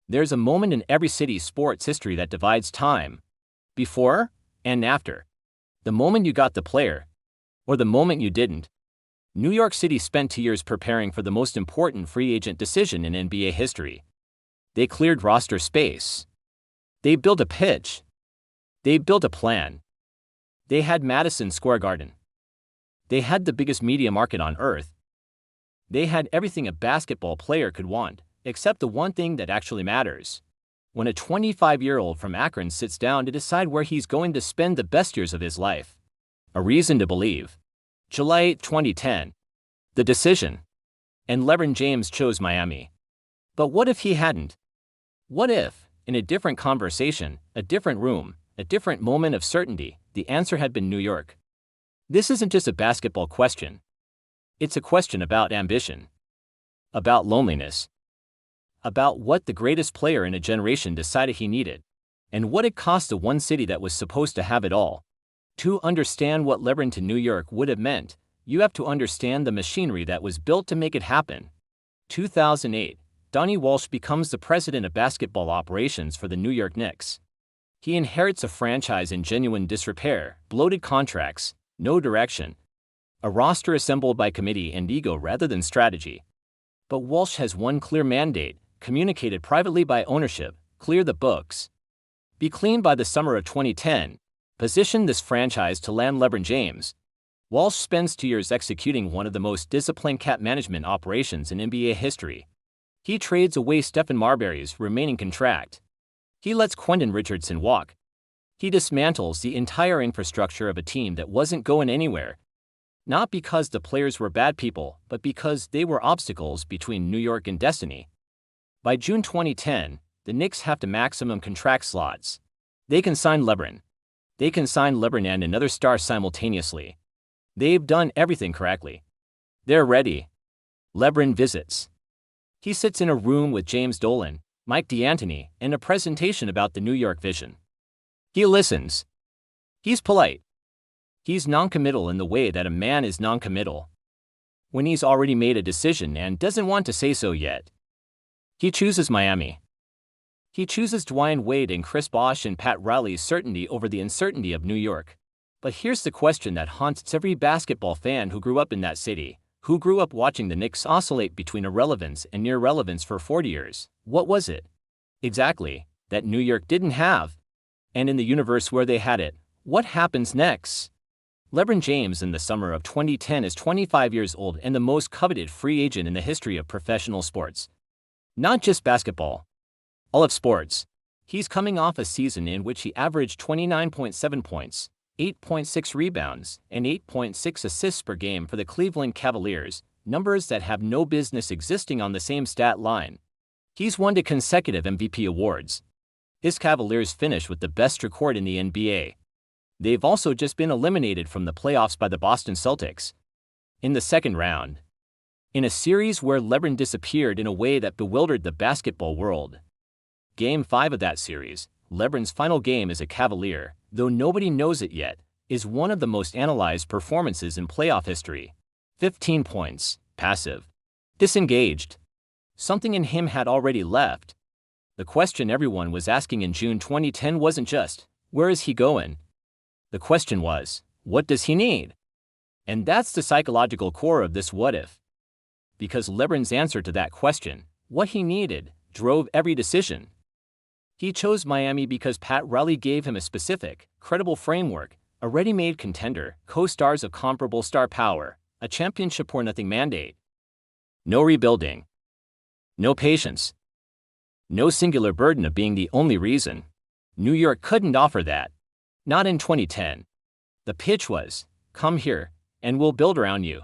There's a moment in every city's sports history that divides time. Before and after. The moment you got the player. Or the moment you didn't. New York City spent 2 years preparing for the most important free agent decision in NBA history. They cleared roster space. They built a pitch. They built a plan. They had Madison Square Garden. They had the biggest media market on earth. They had everything a basketball player could want, except the one thing that actually matters. When a 25-year-old from Akron sits down to decide where he's going to spend the best years of his life. A reason to believe. July 8, 2010. The decision. And LeBron James chose Miami. But what if he hadn't? What if, in a different conversation, a different room, a different moment of certainty, the answer had been New York? This isn't just a basketball question. It's a question about ambition. About loneliness. About what the greatest player in a generation decided he needed. And what it cost the one city that was supposed to have it all. To understand what LeBron to New York would have meant, you have to understand the machinery that was built to make it happen. 2008, Donnie Walsh becomes the president of basketball operations for the New York Knicks. He inherits a franchise in genuine disrepair, bloated contracts, no direction, a roster assembled by committee and ego rather than strategy. But Walsh has one clear mandate, communicated privately by ownership: clear the books. Be clean by the summer of 2010. Position this franchise to land LeBron James. Walsh spends 2 years executing one of the most disciplined cap management operations in NBA history. He trades away Stephen Marbury's remaining contract. He lets Quentin Richardson walk. He dismantles the entire infrastructure of a team that wasn't going anywhere. Not because the players were bad people, but because they were obstacles between New York and destiny. By June 2010, the Knicks have the maximum contract slots. They can sign LeBron. They can sign LeBron and another star simultaneously. They've done everything correctly. They're ready. LeBron visits. He sits in a room with James Dolan, Mike D'Antoni, and a presentation about the New York vision. He listens. He's polite. He's noncommittal in the way that a man is noncommittal. When he's already made a decision and doesn't want to say so yet. He chooses Miami. He chooses Dwyane Wade and Chris Bosh and Pat Riley's certainty over the uncertainty of New York. But here's the question that haunts every basketball fan who grew up in that city, who grew up watching the Knicks oscillate between irrelevance and near relevance for 40 years. What was it? Exactly, that New York didn't have. And in the universe where they had it, what happens next? LeBron James in the summer of 2010 is 25 years old and the most coveted free agent in the history of professional sports. Not just basketball. All of sports. He's coming off a season in which he averaged 29.7 points, 8.6 rebounds, and 8.6 assists per game for the Cleveland Cavaliers, numbers that have no business existing on the same stat line. He's won 2 consecutive MVP awards. His Cavaliers finished with the best record in the NBA. They've also just been eliminated from the playoffs by the Boston Celtics. In the second round. In a series where LeBron disappeared in a way that bewildered the basketball world. Game 5 of that series, LeBron's final game as a Cavalier, though nobody knows it yet, is one of the most analyzed performances in playoff history. 15 points, passive, disengaged. Something in him had already left. The question everyone was asking in June 2010 wasn't just, where is he going? The question was, what does he need? And that's the psychological core of this what if. Because LeBron's answer to that question, what he needed, drove every decision. He chose Miami because Pat Riley gave him a specific, credible framework, a ready-made contender, co-stars of comparable star power, a championship-or-nothing mandate. No rebuilding. No patience. No singular burden of being the only reason. New York couldn't offer that. Not in 2010. The pitch was, come here, and we'll build around you.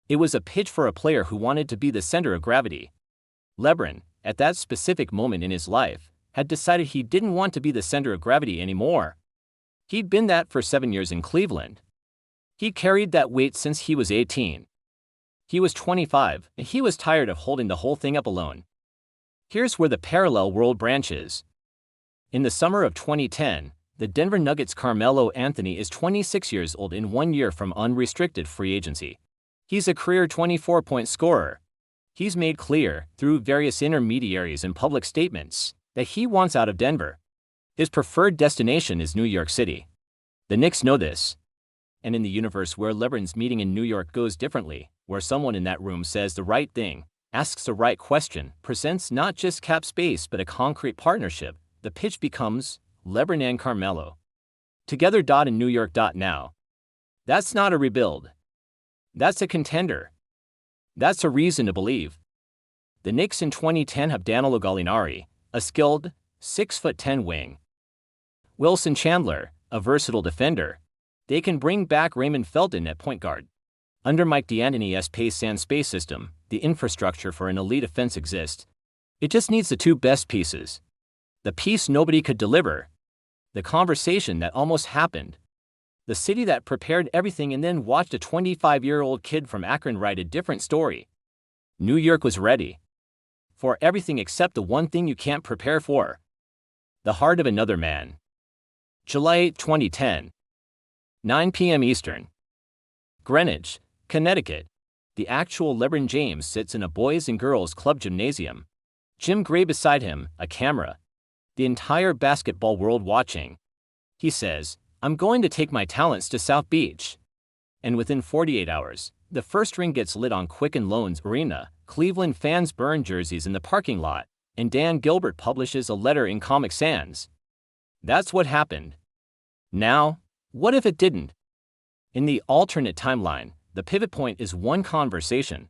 It was a pitch for a player who wanted to be the center of gravity. LeBron, at that specific moment in his life, had decided he didn't want to be the center of gravity anymore. He'd been that for 7 years in Cleveland. He carried that weight since he was 18. He was 25, and he was tired of holding the whole thing up alone. Here's where the parallel world branches. In the summer of 2010, the Denver Nuggets' Carmelo Anthony is 26 years old in 1 year from unrestricted free agency. He's a career 24-point scorer. He's made clear, through various intermediaries and public statements, that he wants out of Denver. His preferred destination is New York City. The Knicks know this. And in the universe where LeBron's meeting in New York goes differently, where someone in that room says the right thing, asks the right question, presents not just cap space but a concrete partnership, the pitch becomes LeBron and Carmelo. Together. In New York. Now. That's not a rebuild. That's a contender. That's a reason to believe. The Knicks in 2010 have Danilo Gallinari, a skilled, 6'10" wing. Wilson Chandler, a versatile defender. They can bring back Raymond Felton at point guard. Under Mike D'Antoni's pace and space system, the infrastructure for an elite offense exists. It just needs the two best pieces. The piece nobody could deliver. The conversation that almost happened. The city that prepared everything and then watched a 25-year-old kid from Akron write a different story. New York was ready. For everything except the one thing you can't prepare for. The heart of another man. July 8, 2010. 9 p.m. Eastern. Greenwich, Connecticut. The actual LeBron James sits in a boys and girls club gymnasium. Jim Gray beside him, a camera. The entire basketball world watching. He says, "I'm going to take my talents to South Beach." And within 48 hours, the first ring gets lit on Quicken Loans Arena, Cleveland fans burn jerseys in the parking lot, and Dan Gilbert publishes a letter in Comic Sans. That's what happened. Now, what if it didn't? In the alternate timeline, the pivot point is one conversation.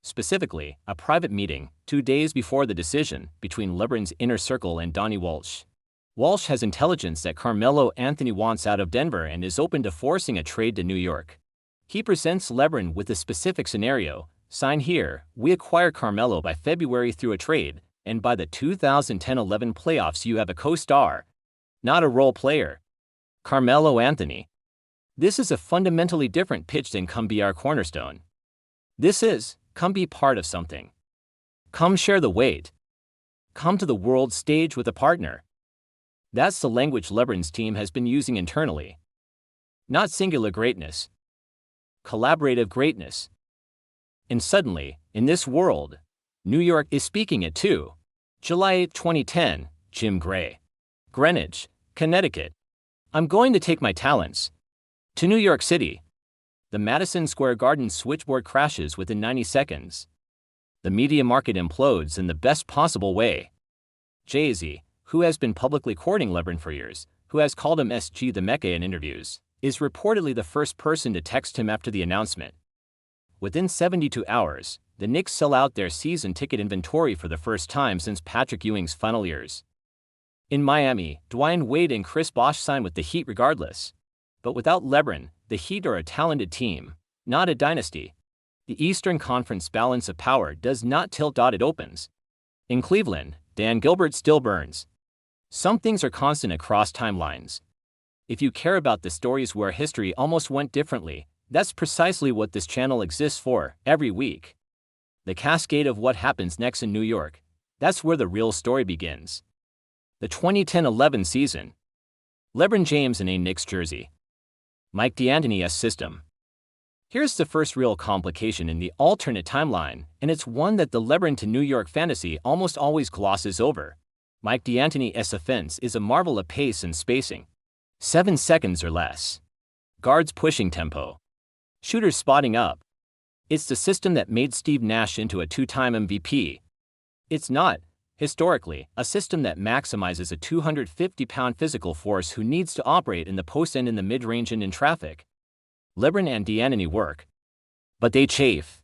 Specifically, a private meeting, 2 days before the decision, between LeBron's inner circle and Donnie Walsh. Walsh has intelligence that Carmelo Anthony wants out of Denver and is open to forcing a trade to New York. He presents LeBron with a specific scenario: sign here, we acquire Carmelo by February through a trade, and by the 2010-11 playoffs you have a co-star, not a role player. Carmelo Anthony. This is a fundamentally different pitch than "come be our cornerstone." This is, come be part of something. Come share the weight. Come to the world stage with a partner. That's the language LeBron's team has been using internally. Not singular greatness. Collaborative greatness. And suddenly, in this world, New York is speaking it too. July 8, 2010, Jim Gray. Greenwich, Connecticut. I'm going to take my talents to New York City. The Madison Square Garden switchboard crashes within 90 seconds. The media market implodes in the best possible way. Jay-Z, who has been publicly courting LeBron for years, who has called him SG the Mecca in interviews, is reportedly the first person to text him after the announcement. Within 72 hours, the Knicks sell out their season ticket inventory for the first time since Patrick Ewing's final years. In Miami, Dwyane Wade and Chris Bosh sign with the Heat regardless. But without LeBron, the Heat are a talented team, not a dynasty. The Eastern Conference balance of power does not tilt. It opens. In Cleveland, Dan Gilbert still burns. Some things are constant across timelines. If you care about the stories where history almost went differently, that's precisely what this channel exists for, every week. The cascade of what happens next in New York. That's where the real story begins. The 2010-11 season. LeBron James in a Knicks jersey. Mike D'Antoni's system. Here's the first real complication in the alternate timeline, and it's one that the LeBron to New York fantasy almost always glosses over. Mike D'Antoni's offense is a marvel of pace and spacing. 7 seconds or less. Guards pushing tempo. Shooters spotting up. It's the system that made Steve Nash into a 2-time MVP. It's not, historically, a system that maximizes a 250-pound physical force who needs to operate in the post and in the mid-range and in traffic. LeBron and D'Antoni work. But they chafe.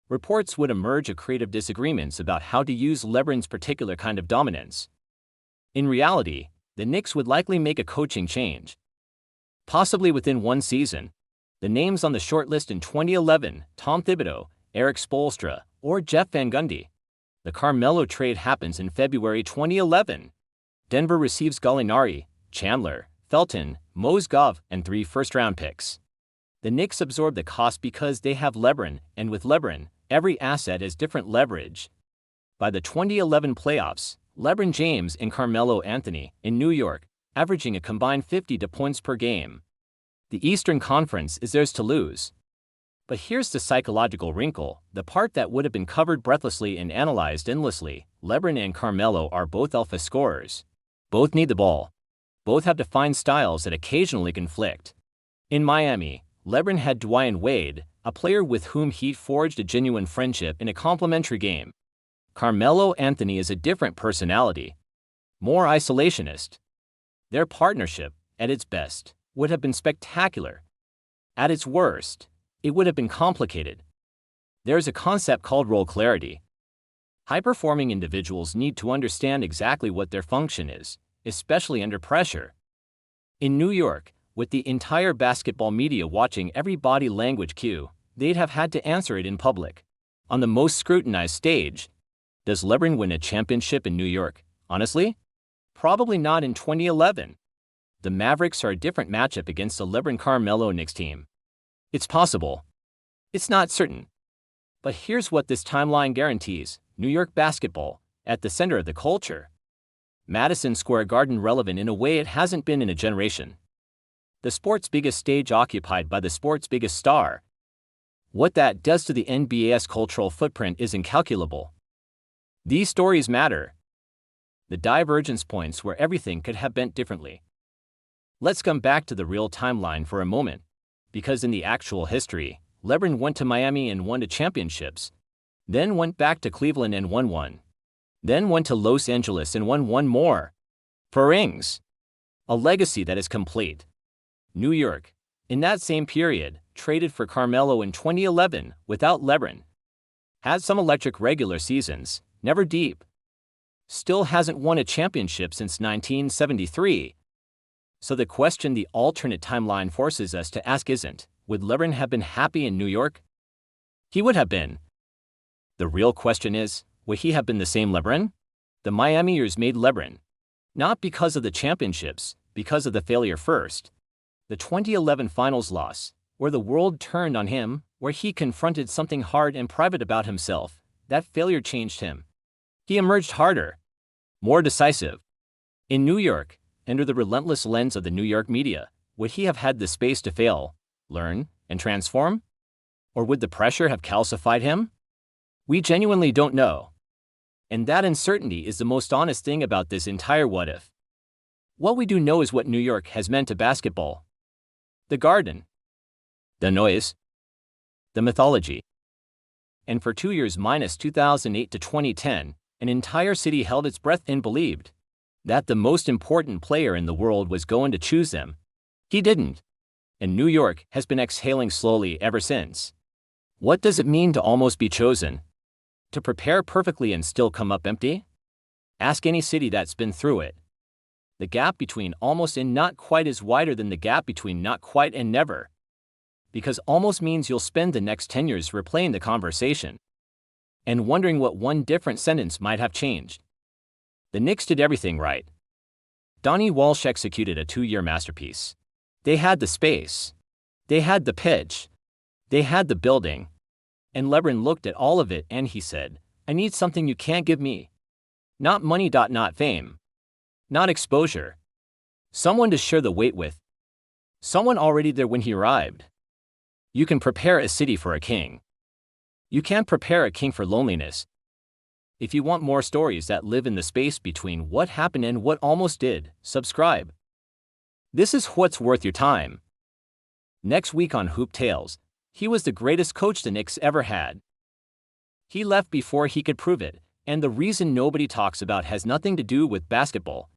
Reports would emerge of creative disagreements about how to use LeBron's particular kind of dominance. In reality, the Knicks would likely make a coaching change. Possibly within one season. The names on the shortlist in 2011, Tom Thibodeau, Eric Spoelstra, or Jeff Van Gundy. The Carmelo trade happens in February 2011. Denver receives Gallinari, Chandler, Felton, Mozgov, and 3 first-round picks. The Knicks absorb the cost because they have LeBron, and with LeBron, every asset has different leverage. By the 2011 playoffs, LeBron James and Carmelo Anthony, in New York, averaging a combined 50 points per game. The Eastern Conference is theirs to lose. But here's the psychological wrinkle, the part that would have been covered breathlessly and analyzed endlessly. LeBron and Carmelo are both alpha scorers. Both need the ball. Both have defined styles that occasionally conflict. In Miami, LeBron had Dwyane Wade, a player with whom he forged a genuine friendship in a complementary game. Carmelo Anthony is a different personality, more isolationist. Their partnership, at its best, would have been spectacular. At its worst, it would have been complicated. There's a concept called role clarity. High-performing individuals need to understand exactly what their function is, especially under pressure. In New York, with the entire basketball media watching every body language cue, they'd have had to answer it in public. On the most scrutinized stage, does LeBron win a championship in New York? Honestly? Probably not in 2011. The Mavericks are a different matchup against the LeBron-Carmelo Knicks team. It's possible. It's not certain. But here's what this timeline guarantees: New York basketball, at the center of the culture. Madison Square Garden relevant in a way it hasn't been in a generation. The sport's biggest stage occupied by the sport's biggest star. What that does to the NBA's cultural footprint is incalculable. These stories matter. The divergence points where everything could have bent differently. Let's come back to the real timeline for a moment, because in the actual history, LeBron went to Miami and won 2 championships, then went back to Cleveland and won 1, then went to Los Angeles and won 1 more. 4 rings. A legacy that is complete. New York, in that same period, traded for Carmelo in 2011 without LeBron. Had some electric regular seasons, never deep. Still hasn't won a championship since 1973. So the question the alternate timeline forces us to ask isn't, would LeBron have been happy in New York? He would have been. The real question is, would he have been the same LeBron? The Miami years made LeBron. Not because of the championships, because of the failure first. The 2011 finals loss, where the world turned on him, where he confronted something hard and private about himself, that failure changed him. He emerged harder, more decisive. In New York, under the relentless lens of the New York media, would he have had the space to fail, learn, and transform? Or would the pressure have calcified him? We genuinely don't know. And that uncertainty is the most honest thing about this entire what if. What we do know is what New York has meant to basketball. The Garden. The noise. The mythology. And for 2 years minus 2008 to 2010, an entire city held its breath and believed that the most important player in the world was going to choose them. He didn't. And New York has been exhaling slowly ever since. What does it mean to almost be chosen? To prepare perfectly and still come up empty? Ask any city that's been through it. The gap between almost and not quite is wider than the gap between not quite and never. Because almost means you'll spend the next 10 years replaying the conversation and wondering what one different sentence might have changed. The Knicks did everything right. Donnie Walsh executed a 2-year masterpiece. They had the space. They had the pitch. They had the building. And LeBron looked at all of it and he said, I need something you can't give me. Not money. Not fame. Not exposure. Someone to share the weight with. Someone already there when he arrived. You can prepare a city for a king. You can't prepare a king for loneliness. If you want more stories that live in the space between what happened and what almost did, subscribe. This is what's worth your time. Next week on Hoop Tales, he was the greatest coach the Knicks ever had. He left before he could prove it, and the reason nobody talks about has nothing to do with basketball.